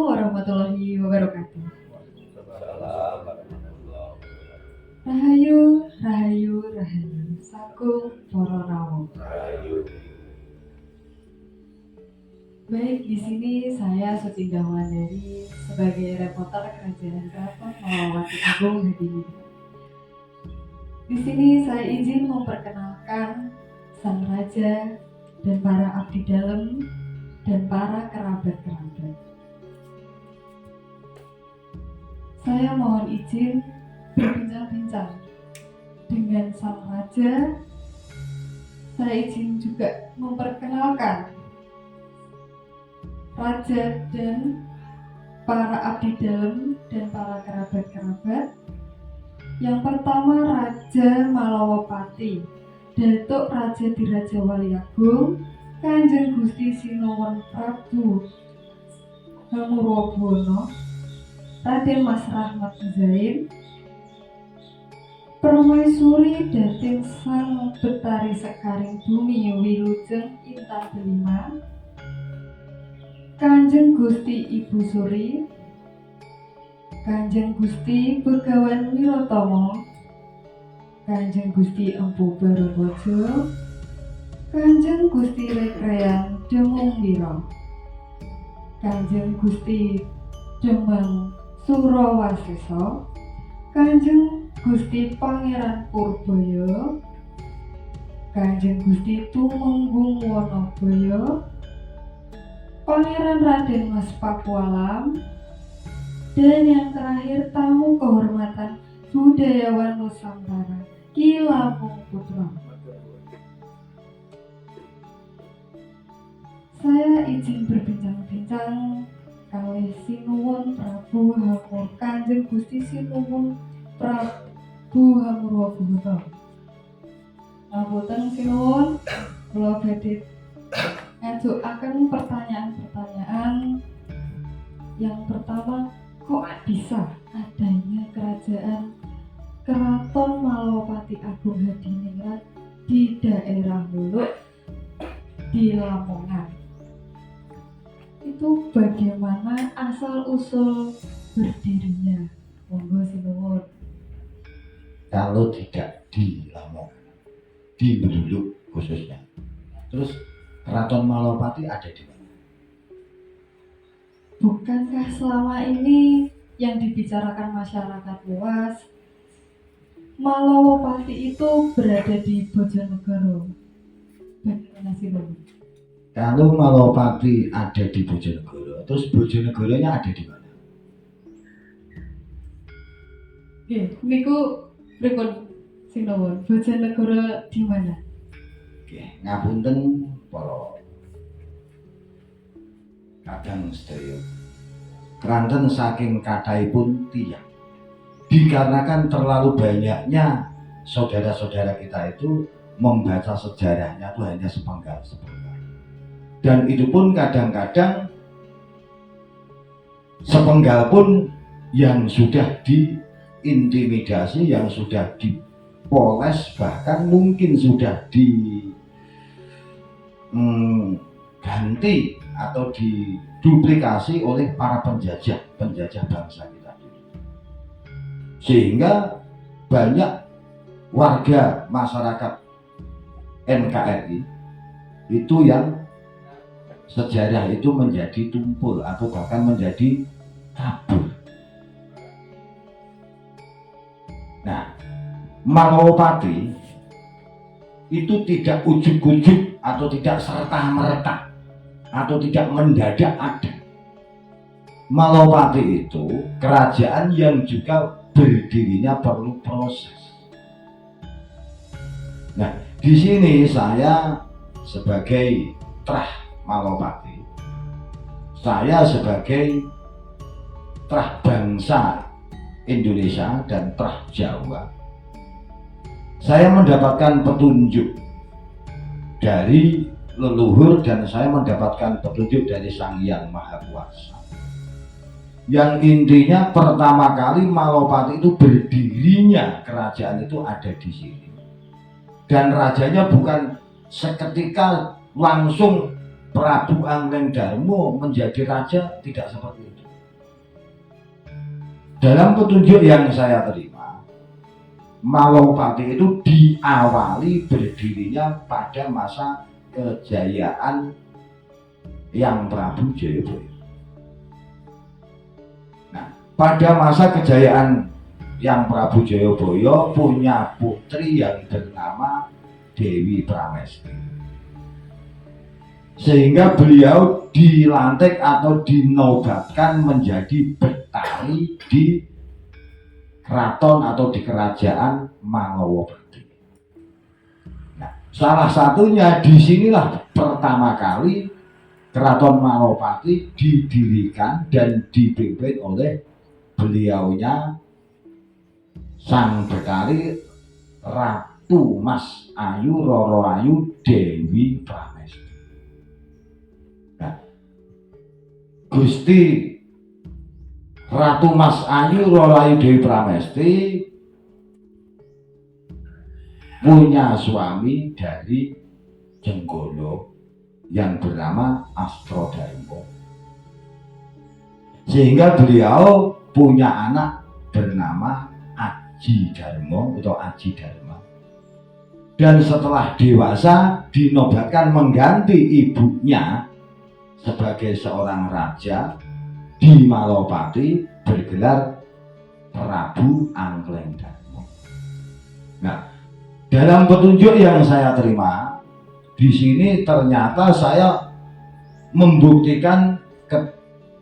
warahmatullahi wabarakatuh. Waalaikumsalam warahmatullahi wabarakatuh. Rahayu, rahayu, rahayu. Sagung para rawuh. Rahayu. Baik, di sini saya Suci Dahwandari sebagai reporter Kerajaan Keraton Malawati Agung Hadiningrat. Di sini saya izin memperkenalkan sang raja dan para abdi dalam dan para kerabat-kerabat. Saya mohon izin berbincang-bincang dengan sang raja. Saya izin juga memperkenalkan raja dan para abdi dalam dan para kerabat-kerabat. Yang pertama, Raja Malawapati, Datuk Raja Diraja Waliagung, Kanjeng Gusti Sinuwun Prabu Hamurwabuwana, Raden Mas Rahmat Zain, Permaisuri Datin Sang Betari Sekaring Bumi Wilujeng Intan Delima, Kanjeng Gusti Ibu Suri, Kanjeng Gusti Begawan Wirotomo, Kanjeng Gusti Empu Barebojo, Kanjeng Gusti Rekrean Demung Wiro, Kanjeng Gusti Demang Surawaseso, Kanjeng Gusti Pangeran Purbaya, Kanjeng Gusti Tumenggung Wonoboyo, Pangeran Raden Mas Pakualam, dan yang terakhir tamu kehormatan budayawan Nusantara Ki Lampung Putra. Saya izin berbincang-bincang kalih Sinuwun Prabu Hamur Kanjeng Gusti Sinuwun Prabu Hamurwabuwana. Ngapunten Sinuwun, kula badhe ngajukaken pertanyaan-pertanyaan. Yang pertama, kok bisa adanya kerajaan Keraton Malawapati Agung Hadiningrat di daerah Muluk di Lamongan? Itu bagaimana asal-usul berdirinya? Monggo Sinuwun. Kalau tidak di Lamongan, di Muluk khususnya, terus Keraton Malawapati ada di mana? Bukankah selama ini yang dibicarakan masyarakat luas, Malawapati itu berada di Bojonegoro? Bagaimana Sinuwun? Kalau Malawapati ada di Bojonegoro, terus Bojonegoronya ada di mana? Oke, niku pripun Sinuwun? Bojonegoro di mana? Oke, ngapunten para kadang sedaya. Keranten saking kathahipun tiyang. Dikarenakan terlalu banyaknya saudara-saudara kita itu membaca sejarahnya itu hanya sepenggal-sepenggal. Dan itu pun kadang-kadang sepenggal pun yang sudah diintimidasi, yang sudah dipoles, bahkan mungkin sudah ganti atau diduplikasi oleh para penjajah bangsa kita dulu. Sehingga banyak warga masyarakat NKRI itu yang sejarah itu menjadi tumpul atau bahkan menjadi kabur. Nah, Malawapati itu tidak ujug-ujug atau tidak serta-merta atau tidak mendadak ada. Malawapati itu kerajaan yang juga berdirinya perlu proses. Nah, di sini saya sebagai Trah Malawapati, saya sebagai Trah bangsa Indonesia dan Trah Jawa, saya mendapatkan petunjuk dari leluhur dan saya mendapatkan petunjuk dari Sang Hyang Maha Kuasa. Yang intinya pertama kali Malawapati itu berdirinya kerajaan itu ada di sini. Dan rajanya bukan seketika langsung Prabu Angleng Darmo menjadi raja, tidak seperti itu. dalam petunjuk yang saya terima, Malopati itu diawali berdirinya pada masa kejayaan Yang Prabu Jayabaya. Nah, pada masa kejayaan Yang Prabu Jayabaya punya putri yang bernama Dewi Pramesti, sehingga beliau dilantik atau dinobatkan menjadi Betari di keraton atau di kerajaan Malowapati. Nah, salah satunya disinilah pertama kali keraton Malowapati didirikan dan dipimpin oleh beliaunya sang Betari Ratu Mas Ayu Roro Ayu Dewi Pramesti. Nah, Gusti Ratu Mas Ayu Roro Ayu Dewi Pramesti punya suami dari Jenggolo yang bernama Astrodharma, sehingga beliau punya anak bernama Aji Dharma atau Aji Dharma, dan setelah dewasa dinobatkan mengganti ibunya sebagai seorang raja di Malopati bergelar Prabu Angkleng Darmo. Nah, dalam petunjuk yang saya terima di sini ternyata saya membuktikan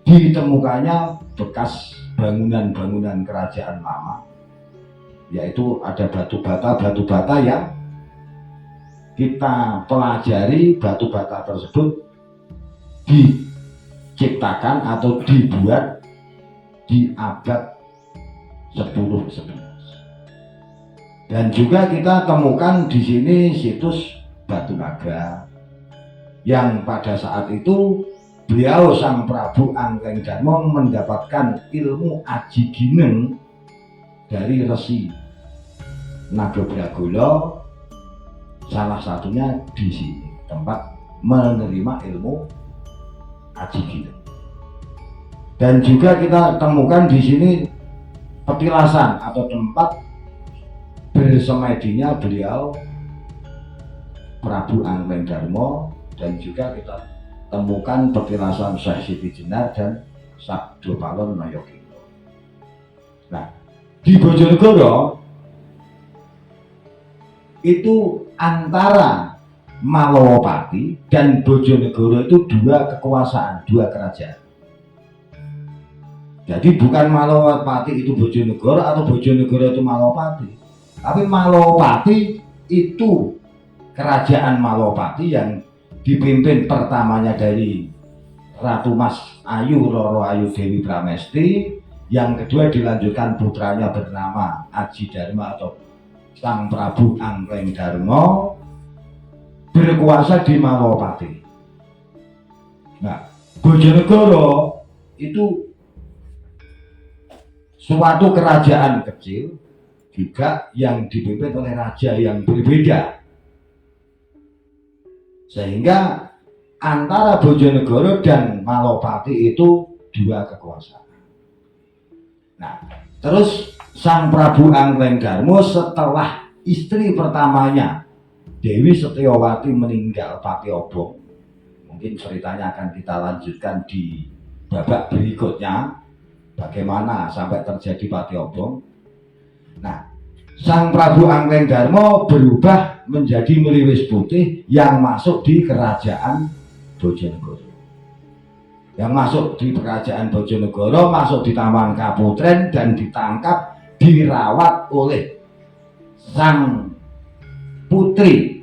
ditemukannya bekas bangunan-bangunan kerajaan lama, yaitu ada batu bata yang kita pelajari. Batu bata tersebut diciptakan atau dibuat di abad 10-11, dan juga kita temukan di sini situs Batu Naga yang pada saat itu beliau sang Prabu Angkleng Darmo mendapatkan ilmu aji gineng dari Resi Nagobragula, salah satunya di sini tempat menerima ilmu aji gineng. Dan juga kita temukan di sini petilasan atau tempat bersemedinya beliau Prabu Angkleng Darmo, dan juga kita temukan petilasan Syekh Siti Jenar dan Sabdo Palon Mayogino. Nah, di Bojonegoro itu antara Malowapati dan Bojonegoro itu dua kekuasaan, dua kerajaan. Jadi bukan Malowapati itu Bojonegoro atau Bojonegoro itu Malowapati, tapi Malowapati itu kerajaan Malowapati yang dipimpin pertamanya dari Ratu Mas Ayu Roro Ayu Dewi Pramesti, yang kedua dilanjutkan putranya bernama Aji Dharma atau sang Prabu Angkleng Darmo berkuasa di Malowapati. Nah, Bojonegoro itu suatu kerajaan kecil juga yang dipimpin oleh raja yang berbeda, sehingga antara Bojonegoro dan Malowapati itu dua kekuasaan. Nah, terus sang Prabu Angkleng Darmo setelah istri pertamanya Dewi Setyowati meninggal Pati Obong, mungkin ceritanya akan kita lanjutkan di babak berikutnya bagaimana sampai terjadi Pati Obong. Nah, sang Prabu Angkleng Darmo berubah menjadi Meliwis Putih yang masuk di kerajaan Bojonegoro. Yang masuk di kerajaan Bojonegoro, masuk di Taman Kaputren dan ditangkap, dirawat oleh sang putri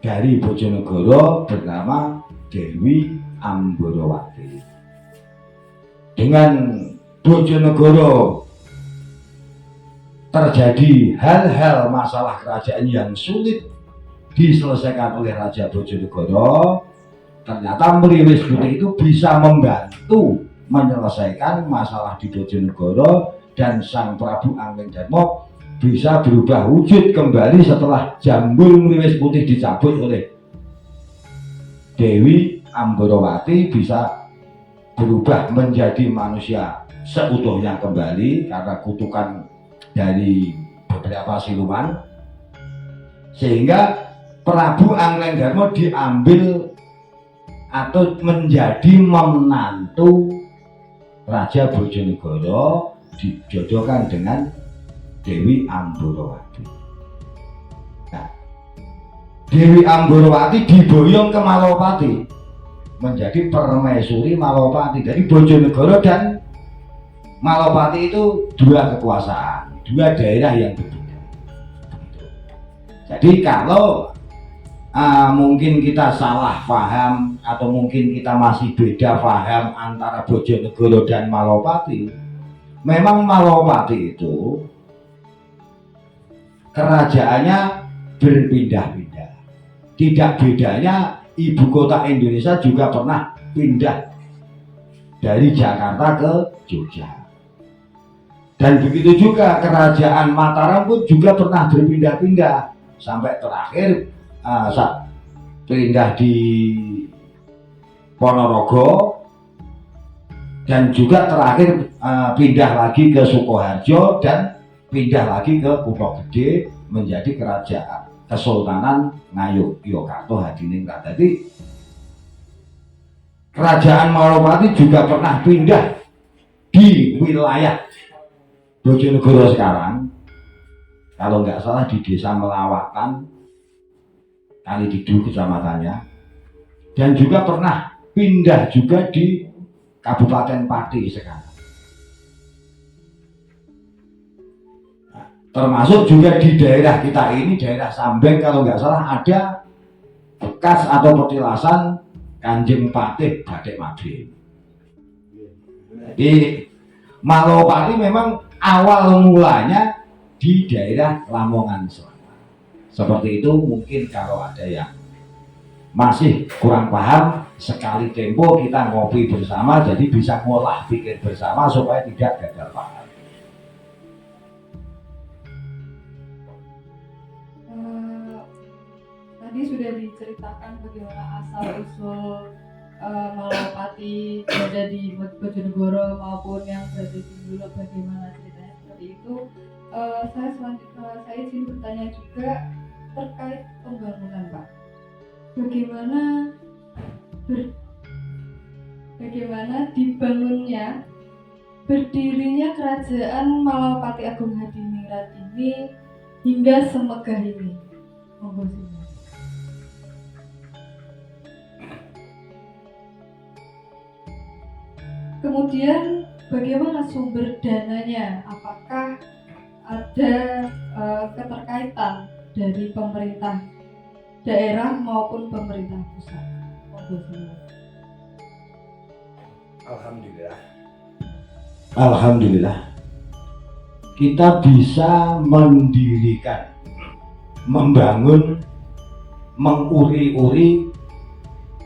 dari Bojonegoro bernama Dewi Amborowati. Dengan Bojonegoro terjadi hal-hal masalah kerajaan yang sulit diselesaikan oleh Raja Bojonegoro, ternyata Meliwis Putih itu bisa membantu menyelesaikan masalah di Bojonegoro, dan sang Prabu Angkleng Darmo bisa berubah wujud kembali setelah jambul Meliwis Putih dicabut oleh Dewi Amborowati, bisa berubah menjadi manusia seutuhnya kembali karena kutukan dari beberapa siluman, sehingga Prabu Anglengdarma diambil atau menjadi menantu Raja Bojonegoro, dijodohkan dengan Dewi Amborowati. Nah, Dewi Amborowati diboyong ke Malopati menjadi permaisuri Malopati. Jadi Bojonegoro dan Malopati itu dua kekuasaan, dua daerah yang berbeda. Jadi kalau mungkin kita salah paham atau mungkin kita masih beda paham antara Bojonegoro dan Malopati, memang Malopati itu kerajaannya berpindah-pindah. Tidak bedanya ibu kota Indonesia juga pernah pindah dari Jakarta ke Jogja. Dan begitu juga kerajaan Mataram pun juga pernah berpindah-pindah sampai terakhir pindah di Ponorogo, dan juga terakhir pindah lagi ke Sukoharjo dan pindah lagi ke Kutha Gede menjadi kerajaan Kesultanan Ngayogyakarta Hadiningrat. Jadi kerajaan Malopati juga pernah pindah di wilayah Bojonegoro sekarang, kalau nggak salah di desa Melawatan Kalididu kecamatannya, dan juga pernah pindah juga di Kabupaten Pati sekarang. Nah, termasuk juga di daerah kita ini, daerah Sambeng kalau nggak salah ada bekas atau petilasan Kanjeng Patih Batik Made. Jadi Malopati memang awal mulanya di daerah Lamongan Selatan. Seperti itu. Mungkin kalau ada yang masih kurang paham, sekali tempo kita ngopi bersama, jadi bisa ngolah pikir bersama supaya tidak gagal paham. Tadi sudah diceritakan bagaimana asal usul Malopati berada di Bojonegoro maupun yang berada di Solo, bagaimana ceritanya seperti itu. Saya ingin bertanya juga terkait pembangunan, Pak. Bagaimana dibangunnya, berdirinya kerajaan Malopati Agung Hadiningrat ini hingga semegah ini? Monggo sini. Kemudian bagaimana sumber dananya? Apakah ada keterkaitan dari pemerintah daerah maupun pemerintah pusat? Alhamdulillah kita bisa mendirikan, membangun, menguri-uri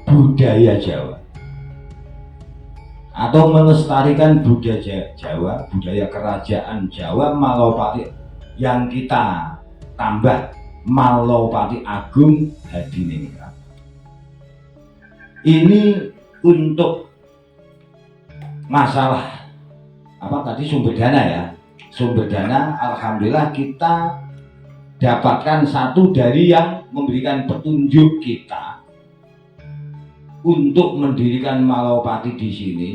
budaya Jawa atau melestarikan budaya Jawa, budaya kerajaan Jawa Malopati yang kita tambah Malopati Agung Hadiningrat. Ini untuk masalah apa tadi, sumber dana ya. Sumber dana alhamdulillah kita dapatkan satu dari yang memberikan petunjuk kita untuk mendirikan Malopati di sini,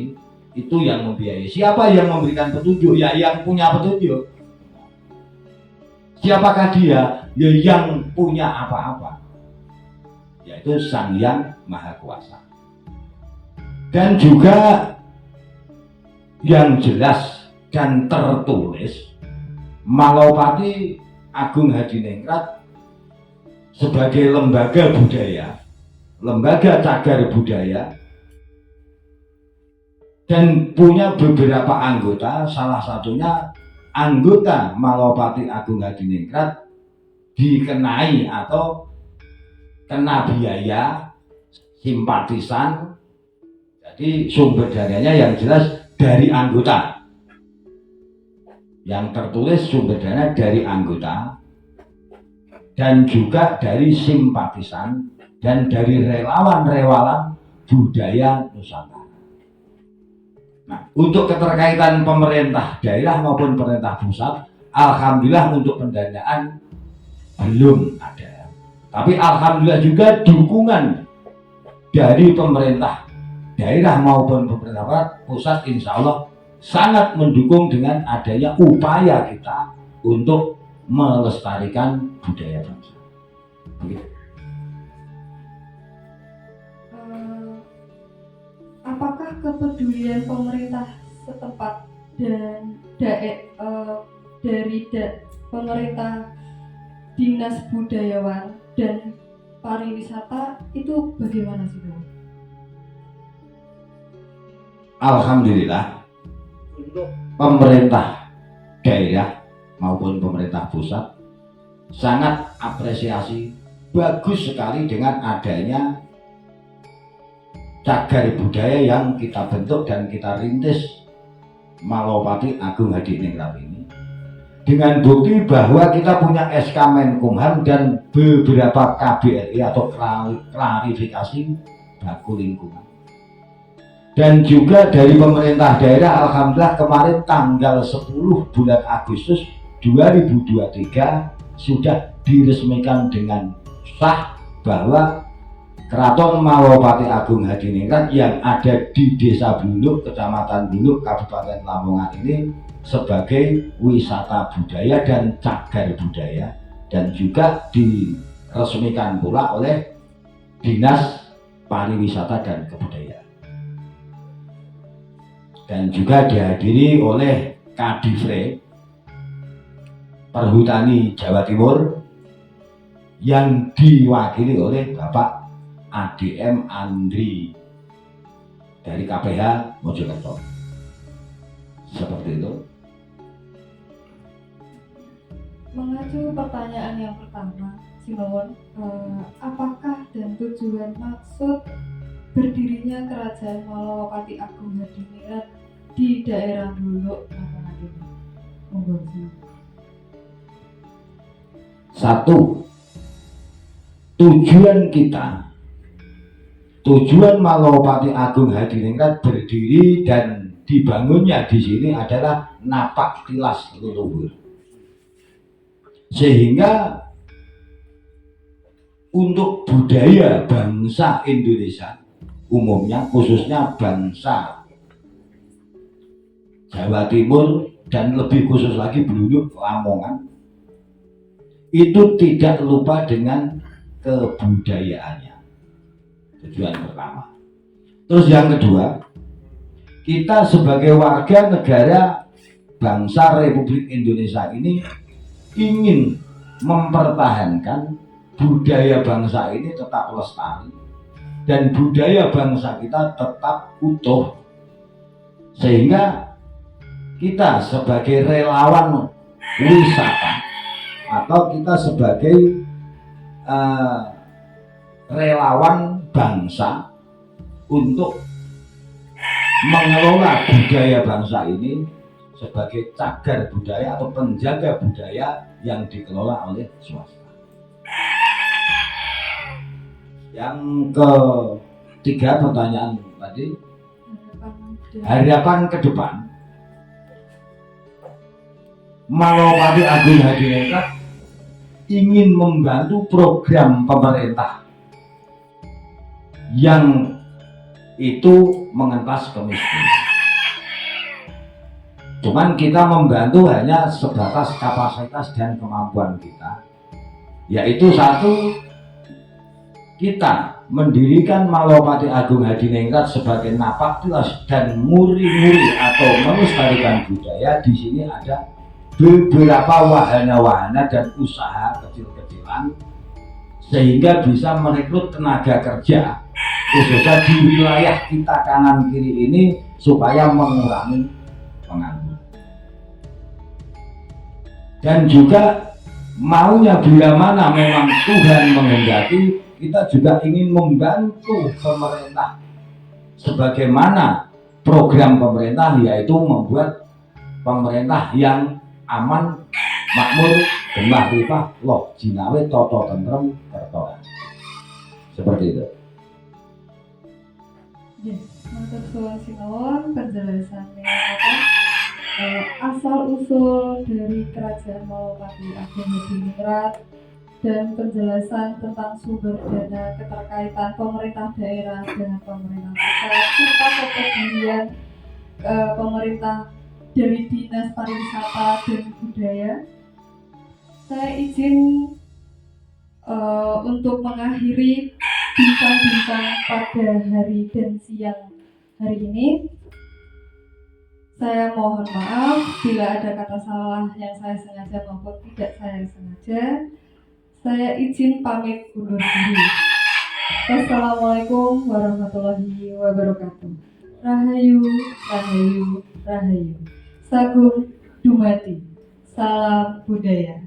itu yang membiayai. Siapa yang memberikan petunjuk? Ya yang punya petunjuk. Siapakah dia? Ya yang punya apa-apa, yaitu Sang Hyang Maha Kuasa. Dan juga yang jelas dan tertulis, Malopati Agung Hadiningrat sebagai lembaga budaya, lembaga cagar budaya, dan punya beberapa anggota. Salah satunya anggota Malopati Agung Hadiningrat dikenai atau kena biaya simpatisan. Jadi sumber dananya yang jelas dari anggota. Yang tertulis sumber dana dari anggota dan juga dari simpatisan dan dari relawan-relawan budaya Nusantara. Nah, untuk keterkaitan pemerintah daerah maupun pemerintah pusat, alhamdulillah untuk pendanaan belum ada. Tapi alhamdulillah juga dukungan dari pemerintah daerah maupun pemerintah pusat insya Allah sangat mendukung dengan adanya upaya kita untuk melestarikan budaya bangsa. Begitu. Apakah kepedulian pemerintah setempat dan pemerintah dinas budayawan dan pariwisata itu bagaimana sih Bang? Alhamdulillah untuk pemerintah daerah maupun pemerintah pusat sangat apresiasi, bagus sekali dengan adanya cagar budaya yang kita bentuk dan kita rintis Malowpati Agung Hadiningrat ini, dengan bukti bahwa kita punya SK Menkumham dan beberapa KBRI atau klarifikasi baku lingkungan. Dan juga dari pemerintah daerah alhamdulillah kemarin tanggal 10 bulan Agustus 2023 sudah diresmikan dengan sah bahwa Keraton Malowpati Agung Hadiningrat yang ada di Desa Buluk, Kecamatan Buluk, Kabupaten Lamongan ini sebagai wisata budaya dan cagar budaya, dan juga diresmikan pula oleh Dinas Pariwisata dan Kebudayaan, dan juga dihadiri oleh Kadifre Perhutani Jawa Timur yang diwakili oleh Bapak ADM Andri dari KPH Mojokerto. Seperti itu. Mengacu pertanyaan yang pertama, Sinuwun, apakah dan tujuan maksud berdirinya Kerajaan Malowpati Agung Hadiningrat di daerah Buluk, Lamongan ini? Monggo, Sinuwun. Satu, tujuan Malowpati Agung Hadiningrat berdiri dan dibangunnya di sini adalah napak tilas leluhur, sehingga untuk budaya bangsa Indonesia umumnya, khususnya bangsa Jawa Timur dan lebih khusus lagi Buluk Lamongan, itu tidak lupa dengan kebudayaannya. Tujuan pertama. Terus yang kedua, kita sebagai warga negara bangsa Republik Indonesia ini ingin mempertahankan budaya bangsa ini tetap lestari dan budaya bangsa kita tetap utuh, sehingga kita sebagai relawan wisata atau kita sebagai relawan bangsa untuk mengelola budaya bangsa ini sebagai cagar budaya atau penjaga budaya yang dikelola oleh swasta. Yang ketiga pertanyaan tadi, harapan ke depan Malowpati Agung Hadiningrat ingin membantu program pemerintah yang itu mengentas kemiskinan. Cuman kita membantu hanya sebatas kapasitas dan kemampuan kita, yaitu satu, kita mendirikan Malowpati Agung Hadiningrat sebagai napak tilas dan muri-muri atau melestarikan budaya. Di sini ada beberapa wahana-wahana dan usaha kecil-kecilan sehingga bisa merekrut tenaga kerja khususnya di wilayah kita kanan kiri ini supaya mengurangi pengangguran. Dan juga maunya bila mana memang Tuhan menghendaki, kita juga ingin membantu pemerintah sebagaimana program pemerintah, yaitu membuat pemerintah yang aman, makmur, gemah ripah, loh jinawe, toto tentrem, kerto. Seperti itu. Yes. Matur suwun sinuwun penjelasannya asal usul dari Kerajaan Malopati Agung Hadiningrat dan penjelasan tentang sumber dana keterkaitan pemerintah daerah dengan pemerintah pusat serta kepedulian pemerintah dari Dinas Pariwisata dan Budaya. Saya izin untuk mengakhiri bincang-bincang pada hari dan siang hari ini. Saya mohon maaf bila ada kata salah yang saya sengaja maupun tidak saya sengaja. Saya izin pamit undur diri. Wassalamualaikum warahmatullahi wabarakatuh. Rahayu, rahayu, rahayu. Sagung dumati. Salam budaya.